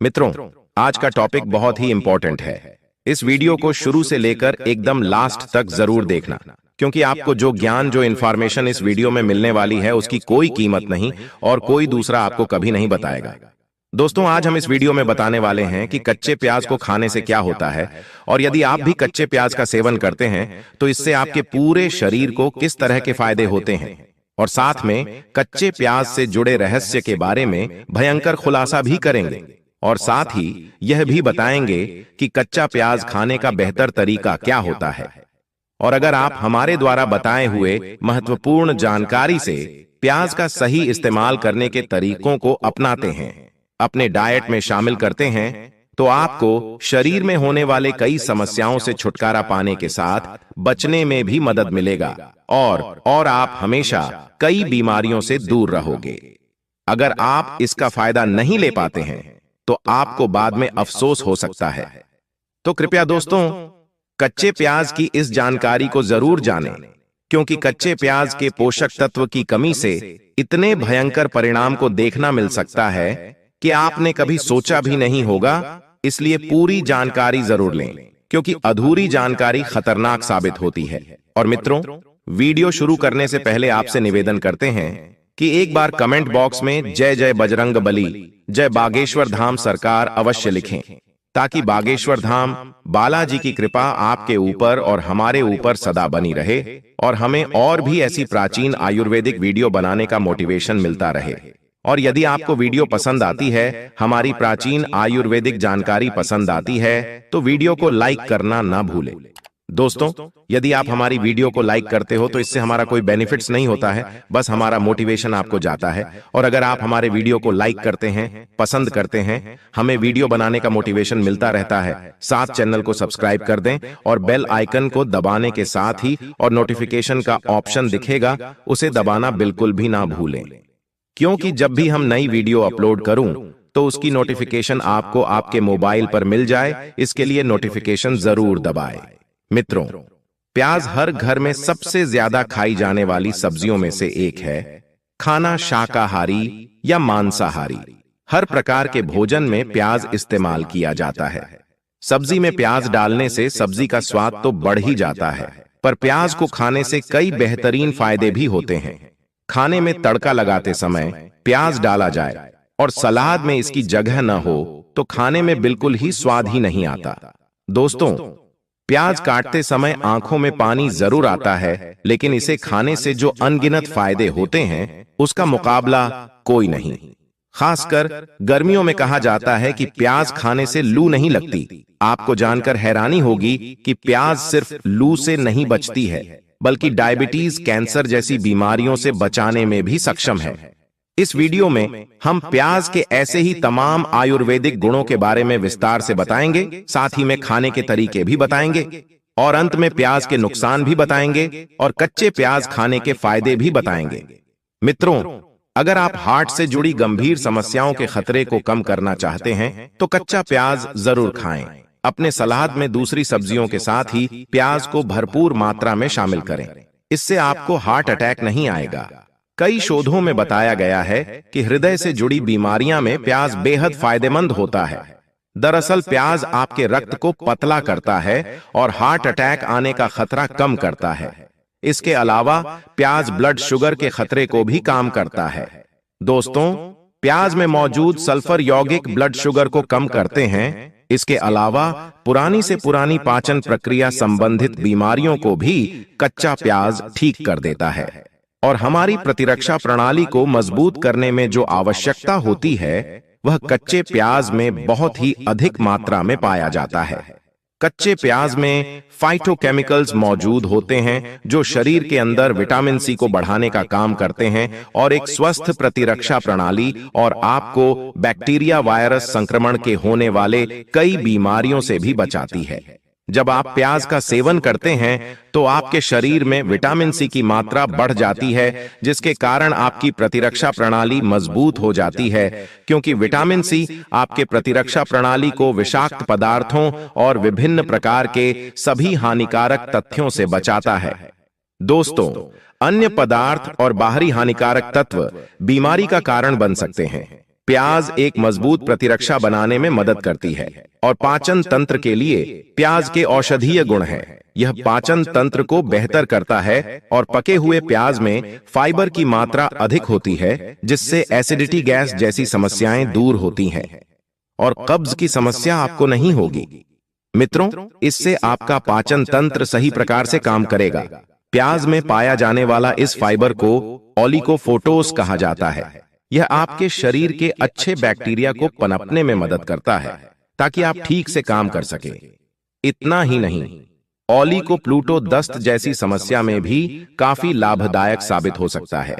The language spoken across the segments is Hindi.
मित्रों, आज का टॉपिक बहुत ही इंपॉर्टेंट है। इस वीडियो को शुरू से लेकर एकदम लास्ट तक जरूर देखना, क्योंकि आपको जो ज्ञान, जो इन्फॉर्मेशन इस वीडियो में मिलने वाली है उसकी कोई कीमत नहीं और कोई दूसरा आपको कभी नहीं बताएगा। दोस्तों, आज हम इस वीडियो में बताने वाले हैं कि कच्चे प्याज को खाने से क्या होता है, और यदि आप भी कच्चे प्याज का सेवन करते हैं तो इससे आपके पूरे शरीर को किस तरह के फायदे होते हैं, और साथ में कच्चे प्याज से जुड़े रहस्य के बारे में भयंकर खुलासा भी करेंगे। और साथ ही यह भी बताएंगे कि कच्चा प्याज खाने का बेहतर तरीका क्या होता है। और अगर आप हमारे द्वारा बताए हुए महत्वपूर्ण जानकारी से प्याज का सही इस्तेमाल करने के तरीकों को अपनाते हैं, अपने डाइट में शामिल करते हैं, तो आपको शरीर में होने वाले कई समस्याओं से छुटकारा पाने के साथ बचने में भी मदद मिलेगा और आप हमेशा कई बीमारियों से दूर रहोगे। अगर आप इसका फायदा नहीं ले पाते हैं तो आपको बाद में अफसोस हो सकता है। तो कृपया दोस्तों, कच्चे प्याज की इस जानकारी को जरूर जानें, क्योंकि कच्चे प्याज के पोषक तत्व की कमी से इतने भयंकर परिणाम को देखना मिल सकता है कि आपने कभी सोचा भी नहीं होगा। इसलिए पूरी जानकारी जरूर लें, क्योंकि अधूरी जानकारी खतरनाक साबित होती है। और मित्रों, वीडियो शुरू करने से पहले आपसे निवेदन करते हैं कि एक बार कमेंट बॉक्स में जय जय बजरंग बली, जय बागेश्वर धाम सरकार अवश्य लिखें, ताकि बागेश्वर धाम बालाजी की कृपा आपके ऊपर और हमारे ऊपर सदा बनी रहे और हमें और भी ऐसी प्राचीन आयुर्वेदिक वीडियो बनाने का मोटिवेशन मिलता रहे। और यदि आपको वीडियो पसंद आती है, हमारी प्राचीन आयुर्वेदिक जानकारी पसंद आती है, तो वीडियो को लाइक करना ना भूलें। दोस्तों, यदि आप हमारी वीडियो को लाइक करते हो तो इससे हमारा कोई बेनिफिट्स नहीं होता है, बस हमारा मोटिवेशन आपको जाता है। और अगर आप हमारे वीडियो को लाइक करते हैं, पसंद करते हैं, हमें वीडियो बनाने का मोटिवेशन मिलता रहता है। साथ चैनल को सब्सक्राइब कर दें और बेल आइकन को दबाने के साथ ही और नोटिफिकेशन का ऑप्शन दिखेगा, उसे दबाना बिल्कुल भी ना भूलें, क्योंकि जब भी हम नई वीडियो अपलोड करूं तो उसकी नोटिफिकेशन आपको आपके मोबाइल पर मिल जाए। इसके लिए नोटिफिकेशन जरूर दबाएं। मित्रों, प्याज हर घर में सबसे ज्यादा खाई जाने वाली सब्जियों में से एक है। खाना शाकाहारी या मांसाहारी, हर प्रकार के भोजन में प्याज इस्तेमाल किया जाता है। सब्जी में प्याज डालने से सब्जी का स्वाद तो बढ़ ही जाता है, पर प्याज को खाने से कई बेहतरीन फायदे भी होते हैं। खाने में तड़का लगाते समय प्याज डाला जाए और सलाद में इसकी जगह न हो तो खाने में बिल्कुल ही स्वाद ही नहीं आता। दोस्तों, प्याज काटते समय आंखों में पानी जरूर आता है, लेकिन इसे खाने से जो अनगिनत फायदे होते हैं उसका मुकाबला कोई नहीं। खासकर गर्मियों में कहा जाता है कि प्याज खाने से लू नहीं लगती। आपको जानकर हैरानी होगी कि प्याज सिर्फ लू से नहीं बचती है, बल्कि डायबिटीज, कैंसर जैसी बीमारियों से बचाने में भी सक्षम है। इस वीडियो में हम प्याज के ऐसे ही तमाम आयुर्वेदिक गुणों के बारे में विस्तार से बताएंगे, साथ ही में खाने के तरीके भी बताएंगे और अंत में प्याज के नुकसान भी बताएंगे और कच्चे प्याज खाने के फायदे भी बताएंगे। मित्रों, अगर आप हार्ट से जुड़ी गंभीर समस्याओं के खतरे को कम करना चाहते हैं तो कच्चा प्याज जरूर खाएं। अपने सलाद में दूसरी सब्जियों के साथ ही प्याज को भरपूर मात्रा में शामिल करें। इससे आपको हार्ट अटैक नहीं आएगा। कई शोधों में बताया गया है कि हृदय से जुड़ी बीमारियां में प्याज बेहद फायदेमंद होता है। दरअसल प्याज आपके रक्त को पतला करता है और हार्ट अटैक आने का खतरा कम करता है। इसके अलावा प्याज ब्लड शुगर के खतरे को भी काम करता है। दोस्तों, प्याज में मौजूद सल्फर यौगिक ब्लड शुगर को कम करते हैं। इसके अलावा पुरानी से पुरानी पाचन प्रक्रिया संबंधित बीमारियों को भी कच्चा प्याज ठीक कर देता है और हमारी प्रतिरक्षा प्रणाली को मजबूत करने में जो आवश्यकता होती है वह कच्चे प्याज में बहुत ही अधिक मात्रा में पाया जाता है। कच्चे प्याज में फाइटोकेमिकल्स मौजूद होते हैं जो शरीर के अंदर विटामिन सी को बढ़ाने का काम करते हैं और एक स्वस्थ प्रतिरक्षा प्रणाली और आपको बैक्टीरिया, वायरस संक्रमण के होने वाले कई बीमारियों से भी बचाती है। जब आप प्याज का सेवन करते हैं तो आपके शरीर में विटामिन सी की मात्रा बढ़ जाती है, जिसके कारण आपकी प्रतिरक्षा प्रणाली मजबूत हो जाती है, क्योंकि विटामिन सी आपके प्रतिरक्षा प्रणाली को विषाक्त पदार्थों और विभिन्न प्रकार के सभी हानिकारक तथ्यों से बचाता है। दोस्तों, अन्य पदार्थ और बाहरी हानिकारक तत्व बीमारी का कारण बन सकते हैं। प्याज एक मजबूत प्रतिरक्षा बनाने में मदद करती है और पाचन तंत्र के लिए प्याज के औषधीय गुण हैं। यह पाचन तंत्र को बेहतर करता है और पके हुए प्याज में फाइबर की मात्रा अधिक होती है, जिससे एसिडिटी गैस जैसी समस्याएं दूर होती हैं और कब्ज की समस्या आपको नहीं होगी। मित्रों, इससे आपका पाचन तंत्र सही प्रकार से काम करेगा। प्याज में पाया जाने वाला इस फाइबर को ओलिकोफोटोस कहा जाता है। यह आपके शरीर के अच्छे बैक्टीरिया को पनपने में मदद करता है ताकि आप ठीक से काम कर सकें। इतना ही नहीं, ओलिकोप्लूटो दस्त जैसी समस्या में भी काफी लाभदायक साबित हो सकता है।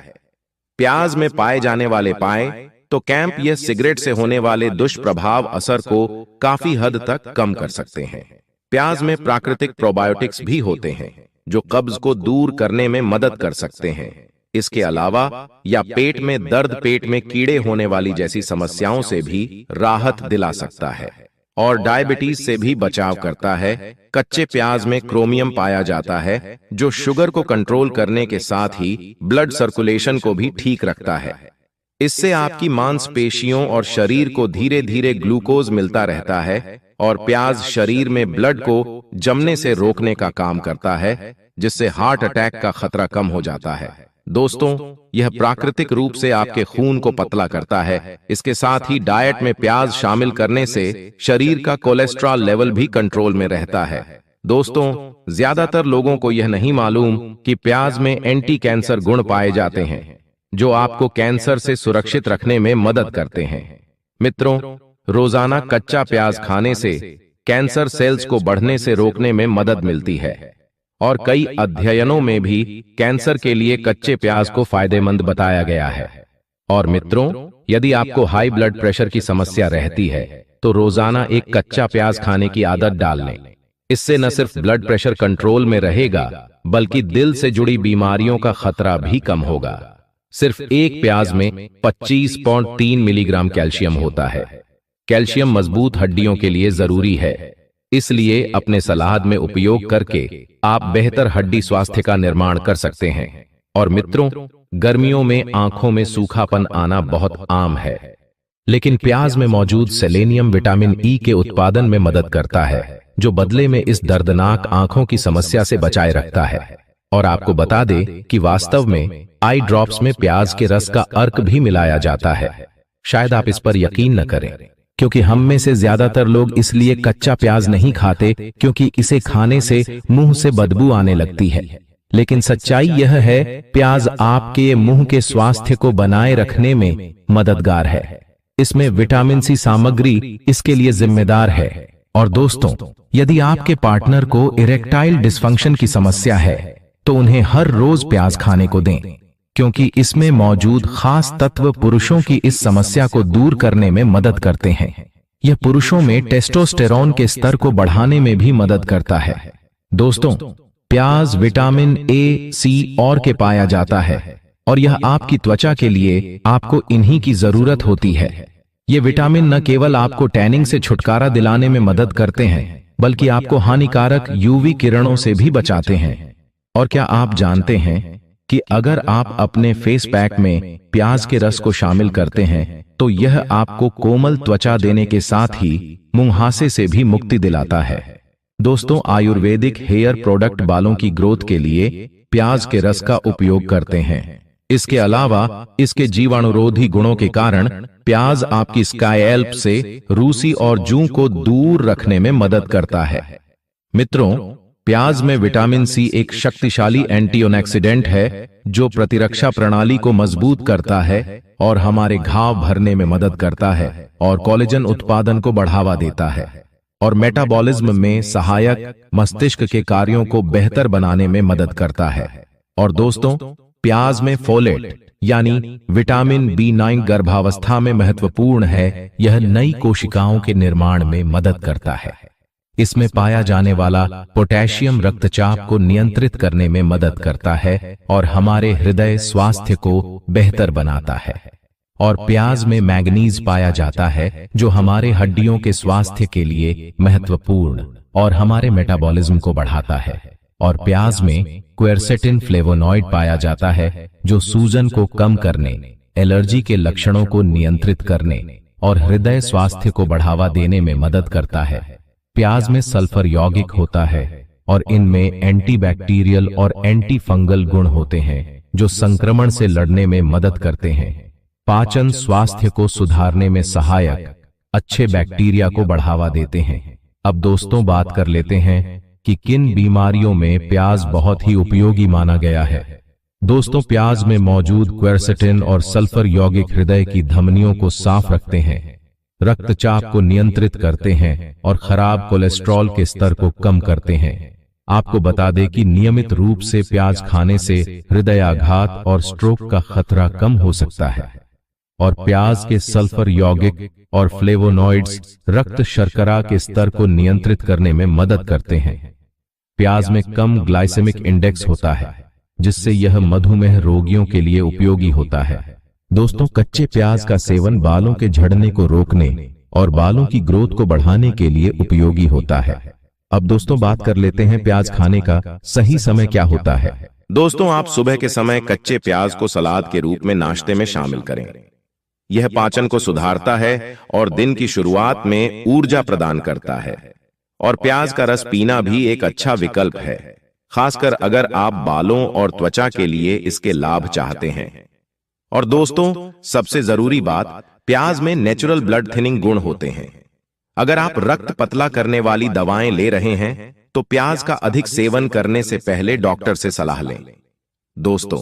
प्याज में पाए जाने वाले पाए तो कैंप या सिगरेट से होने वाले दुष्प्रभाव असर को काफी हद तक कम कर सकते हैं। प्याज में प्राकृतिक प्रोबायोटिक्स भी होते हैं जो कब्ज को दूर करने में मदद कर सकते हैं। इसके अलावा या पेट में दर्द, पेट में कीड़े होने वाली जैसी समस्याओं से भी राहत दिला सकता है और डायबिटीज से भी बचाव करता है। कच्चे प्याज में क्रोमियम पाया जाता है जो शुगर को कंट्रोल करने के साथ ही ब्लड सर्कुलेशन को भी ठीक रखता है। इससे आपकी मांसपेशियों और शरीर को धीरे धीरे ग्लूकोज मिलता रहता है और प्याज शरीर में ब्लड को जमने से रोकने का काम करता है, जिससे हार्ट अटैक का खतरा कम हो जाता है। दोस्तों, यह प्राकृतिक रूप से आपके खून को पतला करता है। इसके साथ ही डाइट में प्याज शामिल करने से शरीर का कोलेस्ट्रॉल लेवल भी कंट्रोल में रहता है। दोस्तों, ज्यादातर लोगों को यह नहीं मालूम कि प्याज में एंटी कैंसर गुण पाए जाते हैं जो आपको कैंसर से सुरक्षित रखने में मदद करते हैं। मित्रों, रोजाना कच्चा प्याज खाने से कैंसर सेल्स को बढ़ने से रोकने में मदद मिलती है और कई अध्ययनों में भी कैंसर के लिए कच्चे प्याज को फायदेमंद बताया गया है। और मित्रों, यदि आपको हाई ब्लड प्रेशर की समस्या रहती है तो रोजाना एक कच्चा प्याज खाने की आदत डाल लें। इससे न सिर्फ ब्लड प्रेशर कंट्रोल में रहेगा बल्कि दिल से जुड़ी बीमारियों का खतरा भी कम होगा। सिर्फ एक प्याज में 25.3 मिलीग्राम कैल्शियम होता है। कैल्शियम मजबूत हड्डियों के लिए जरूरी है, इसलिए अपने सलाद में उपयोग करके आप बेहतर हड्डी स्वास्थ्य का निर्माण कर सकते हैं। और मित्रों, गर्मियों में आंखों में सूखापन आना बहुत आम है, लेकिन प्याज में मौजूद सेलेनियम विटामिन ई के उत्पादन में मदद करता है, जो बदले में इस दर्दनाक आंखों की समस्या से बचाए रखता है। और आपको बता दें कि वास्तव में आई ड्रॉप्स में प्याज के रस का अर्क भी मिलाया जाता है। शायद आप इस पर यकीन न करें, क्योंकि हम में से ज्यादातर लोग इसलिए कच्चा प्याज नहीं खाते क्योंकि इसे खाने से मुंह से बदबू आने लगती है। लेकिन सच्चाई यह है, प्याज आपके मुंह के स्वास्थ्य को बनाए रखने में मददगार है। इसमें विटामिन सी सामग्री इसके लिए जिम्मेदार है। और दोस्तों, यदि आपके पार्टनर को इरेक्टाइल डिस्फंक्शन की समस्या है तो उन्हें हर रोज प्याज खाने को दें, क्योंकि इसमें मौजूद खास तत्व पुरुषों की इस समस्या को दूर करने में मदद करते हैं। यह पुरुषों में टेस्टोस्टेरोन के स्तर को बढ़ाने में भी मदद करता है। दोस्तों, प्याज विटामिन ए, सी और के पाया जाता है और यह आपकी त्वचा के लिए आपको इन्हीं की जरूरत होती है। ये विटामिन न केवल आपको टैनिंग से छुटकारा दिलाने में मदद करते हैं, बल्कि आपको हानिकारक यूवी किरणों से भी बचाते हैं। और क्या आप जानते हैं कि अगर आप अपने फेस पैक में प्याज के रस को शामिल करते हैं तो यह आपको कोमल त्वचा देने के साथ ही मुंहासे से भी मुक्ति दिलाता है। दोस्तों, आयुर्वेदिक हेयर प्रोडक्ट बालों की ग्रोथ के लिए प्याज के रस का उपयोग करते हैं। इसके अलावा इसके जीवाणुरोधी गुणों के कारण प्याज आपकी स्कैल्प से रूसी और जूं को दूर रखने में मदद करता है। मित्रों, प्याज में विटामिन सी एक शक्तिशाली एंटीऑक्सीडेंट है जो प्रतिरक्षा प्रणाली को मजबूत करता है और हमारे घाव भरने में मदद करता है और कोलेजन उत्पादन को बढ़ावा देता है और मेटाबॉलिज्म में सहायक मस्तिष्क के कार्यों को बेहतर बनाने में मदद करता है। और दोस्तों, प्याज में फोलेट यानी विटामिन B9 गर्भावस्था में महत्वपूर्ण है। यह नई कोशिकाओं के निर्माण में मदद करता है। इसमें पाया जाने वाला पोटेशियम रक्तचाप को नियंत्रित करने में मदद करता है और हमारे हृदय स्वास्थ्य को बेहतर बनाता है। और प्याज में मैग्नीज पाया जाता है जो हमारे हड्डियों के स्वास्थ्य के लिए महत्वपूर्ण और हमारे मेटाबॉलिज्म को बढ़ाता है। और प्याज में क्वेरसेटिन फ्लेवोनॉइड पाया जाता है जो सूजन को कम करने, एलर्जी के लक्षणों को नियंत्रित करने और हृदय स्वास्थ्य को बढ़ावा देने में मदद करता है। प्याज में सल्फर यौगिक होता है और इनमें एंटीबैक्टीरियल और एंटी फंगल गुण होते हैं जो संक्रमण से लड़ने में मदद करते हैं। पाचन स्वास्थ्य को सुधारने में सहायक, अच्छे बैक्टीरिया को बढ़ावा देते हैं। अब दोस्तों बात कर लेते हैं कि किन बीमारियों में प्याज बहुत ही उपयोगी माना गया है। दोस्तों, प्याज में मौजूद क्वेरसेटिन और सल्फर यौगिक हृदय की धमनियों को साफ रखते हैं, रक्तचाप को नियंत्रित करते हैं और खराब कोलेस्ट्रॉल के स्तर को कम करते हैं। आपको बता दें कि नियमित रूप से प्याज खाने से हृदयाघात और स्ट्रोक का खतरा कम हो सकता है। और प्याज के सल्फर यौगिक और फ्लेवोनॉइड्स रक्त शर्करा के स्तर को नियंत्रित करने में मदद करते हैं। प्याज में कम ग्लाइसेमिक इंडेक्स होता है, जिससे यह मधुमेह रोगियों के लिए उपयोगी होता है। दोस्तों, कच्चे प्याज का सेवन बालों के झड़ने को रोकने और बालों की ग्रोथ को बढ़ाने के लिए उपयोगी होता है। अब दोस्तों बात कर लेते हैं प्याज खाने का सही समय क्या होता है। दोस्तों, आप सुबह के समय कच्चे प्याज को सलाद के रूप में नाश्ते में शामिल करें। यह पाचन को सुधारता है और दिन की शुरुआत में ऊर्जा प्रदान करता है। और प्याज का रस पीना भी एक अच्छा विकल्प है, खासकर अगर आप बालों और त्वचा के लिए इसके लाभ चाहते हैं। और दोस्तों, सबसे जरूरी बात, प्याज में नेचुरल ब्लड थिनिंग गुण होते हैं। अगर आप रक्त पतला करने वाली दवाएं ले रहे हैं तो प्याज का अधिक सेवन करने से पहले डॉक्टर से सलाह लें। दोस्तों,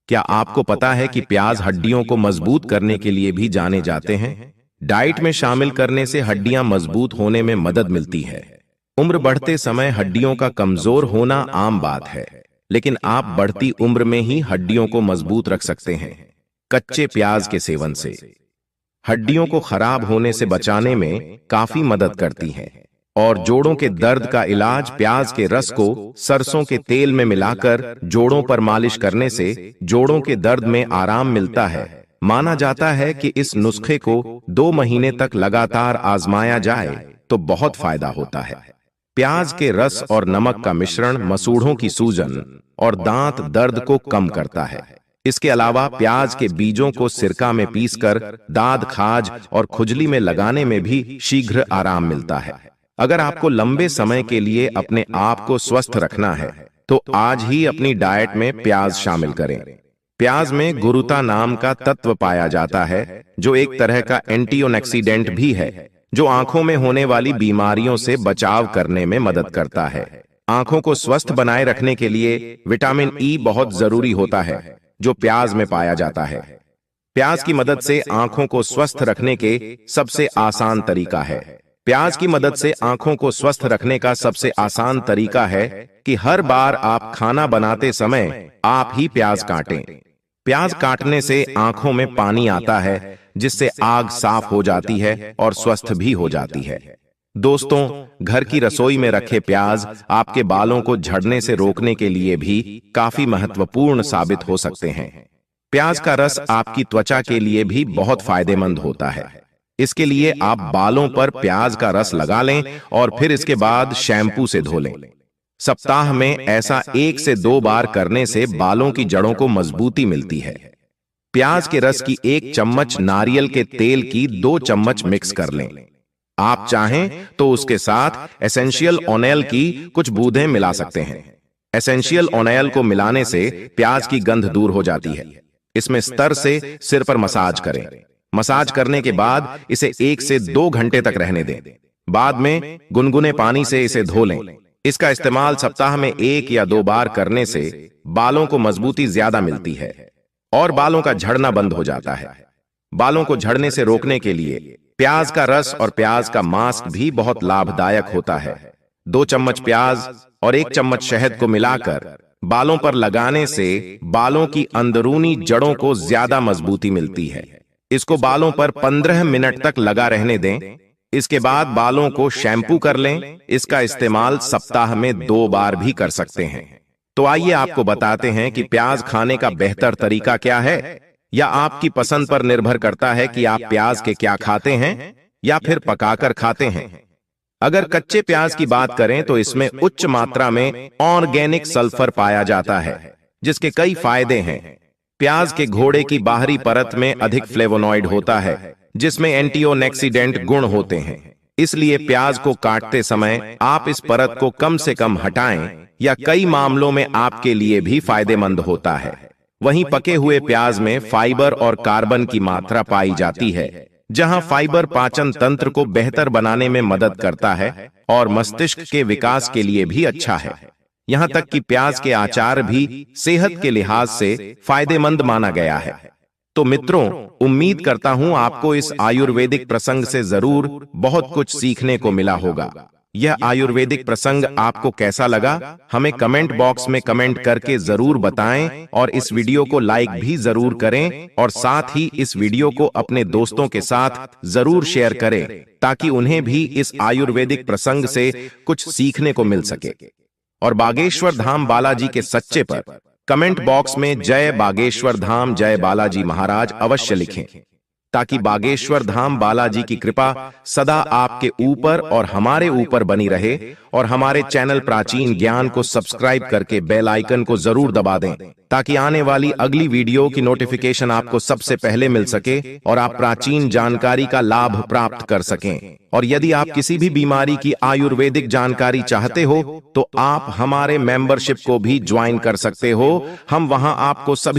क्या आपको पता है कि प्याज हड्डियों को मजबूत करने के लिए भी जाने जाते हैं? डाइट में शामिल करने से हड्डियां मजबूत होने में मदद मिलती है। उम्र बढ़ते समय हड्डियों का कमजोर होना आम बात है, लेकिन आप बढ़ती उम्र में ही हड्डियों को मजबूत रख सकते हैं। कच्चे प्याज के सेवन से हड्डियों को खराब होने से बचाने में काफी मदद करती है। और जोड़ों के दर्द का इलाज प्याज के रस को सरसों के तेल में मिलाकर जोड़ों पर मालिश करने से जोड़ों के दर्द में आराम मिलता है। माना जाता है कि इस नुस्खे को 2 महीने तक लगातार आजमाया जाए तो बहुत फायदा होता है। प्याज के रस और नमक का मिश्रण मसूड़ों की सूजन और दांत दर्द को कम करता है। इसके अलावा प्याज के बीजों को सिरका में पीसकर दाद खाज और खुजली में लगाने में भी शीघ्र आराम मिलता है। अगर आपको लंबे समय के लिए अपने आप को स्वस्थ रखना है तो आज ही अपनी डाइट में प्याज शामिल करें। प्याज में गुरुता नाम का तत्व पाया जाता है, जो एक तरह का एंटीऑक्सीडेंट भी है, जो आंखों में होने वाली बीमारियों से बचाव करने में मदद करता है। आंखों को स्वस्थ बनाए रखने के लिए विटामिन ई बहुत जरूरी होता है, जो प्याज में पाया जाता है। प्याज की मदद से आंखों को स्वस्थ रखने के सबसे आसान तरीका है। प्याज की मदद से आंखों को स्वस्थ रखने का सबसे आसान तरीका है कि हर बार आप खाना बनाते समय आप ही प्याज काटें। प्याज काटने से आंखों में पानी आता है, जिससे आग साफ हो जाती है और स्वस्थ भी हो जाती है। दोस्तों, घर की रसोई में रखे प्याज आपके बालों को झड़ने से रोकने के लिए भी काफी महत्वपूर्ण साबित हो सकते हैं। प्याज का रस आपकी त्वचा के लिए भी बहुत फायदेमंद होता है। इसके लिए आप बालों पर प्याज का रस लगा लें और फिर इसके बाद शैम्पू से धो लें। सप्ताह में ऐसा 1 से 2 बार करने से बालों की जड़ों को मजबूती मिलती है। प्याज के रस की 1 चम्मच नारियल के तेल की 2 चम्मच मिक्स कर लें। आप चाहें तो उसके साथ एसेंशियल ऑयल की कुछ बूंदें मिला सकते हैं। एसेंशियल ऑयल को मिलाने से प्याज की गंध दूर हो जाती है। इसमें स्तर से सिर पर मसाज करें। मसाज करने के बाद इसे 1 से 2 घंटे तक रहने दें। बाद में गुनगुने पानी से इसे धो लें। इसका इस्तेमाल सप्ताह में 1 या 2 बार करने से बालों को मजबूती ज्यादा मिलती है और बालों का झड़ना बंद हो जाता है। बालों को झड़ने से रोकने के लिए प्याज का रस और प्याज का मास्क भी बहुत लाभदायक होता है। 2 चम्मच प्याज और 1 चम्मच शहद को मिलाकर बालों पर लगाने से बालों की अंदरूनी जड़ों को ज्यादा मजबूती मिलती है। इसको बालों पर 15 मिनट तक लगा रहने दें। इसके बाद बालों को शैम्पू कर लें। इसका इस्तेमाल सप्ताह में 2 बार भी कर सकते हैं। तो आइए आपको बताते हैं कि प्याज खाने का बेहतर तरीका क्या है। या आपकी पसंद पर निर्भर करता है कि आप प्याज के क्या खाते हैं या फिर पकाकर खाते हैं। अगर कच्चे प्याज की बात करें तो इसमें उच्च मात्रा में ऑर्गेनिक सल्फर पाया जाता है, जिसके कई फायदे हैं। प्याज के घोड़े की बाहरी परत में अधिक फ्लेवोनॉइड होता है, जिसमें एंटीऑक्सीडेंट गुण होते हैं। इसलिए प्याज को काटते समय आप इस परत को कम से कम हटाएं, या कई मामलों में आपके लिए भी फायदेमंद होता है। वहीं पके हुए प्याज में फाइबर और कार्बन की मात्रा पाई जाती है, जहां फाइबर पाचन तंत्र को बेहतर बनाने में मदद करता है और मस्तिष्क के विकास के लिए भी अच्छा है। यहां तक कि प्याज के अचार भी सेहत के लिहाज से फायदेमंद माना गया है। तो मित्रों, उम्मीद करता हूं आपको इस आयुर्वेदिक प्रसंग से जरूर बहुत कुछ सीखने को मिला होगा। यह आयुर्वेदिक प्रसंग आपको कैसा लगा, हमें कमेंट बॉक्स में कमेंट करके जरूर बताएं, और इस वीडियो को लाइक भी जरूर करें, और साथ ही इस वीडियो को अपने दोस्तों के साथ जरूर शेयर करें, ताकि उन्हें भी इस आयुर्वेदिक प्रसंग से कुछ सीखने को मिल सके। और बागेश्वर धाम बालाजी के सच्चे पर कमेंट बॉक्स में जय बागेश्वर धाम, जय बालाजी महाराज अवश्य लिखें, ताकि बागेश्वर धाम बालाजी की कृपा सदा आपके ऊपर और हमारे ऊपर बनी रहे। और हमारे चैनल प्राचीन ज्ञान को सब्सक्राइब करके बेल आइकन को जरूर दबा दें, ताकि आने वाली अगली वीडियो की नोटिफिकेशन आपको सबसे पहले मिल सके और आप प्राचीन जानकारी का लाभ प्राप्त कर सकें। और यदि आप किसी भी बीमारी की आयुर्वेदिक जानकारी चाहते हो, तो आप हमारे मेंबरशिप को भी ज्वाइन कर सकते हो। हम वहां आपको सभी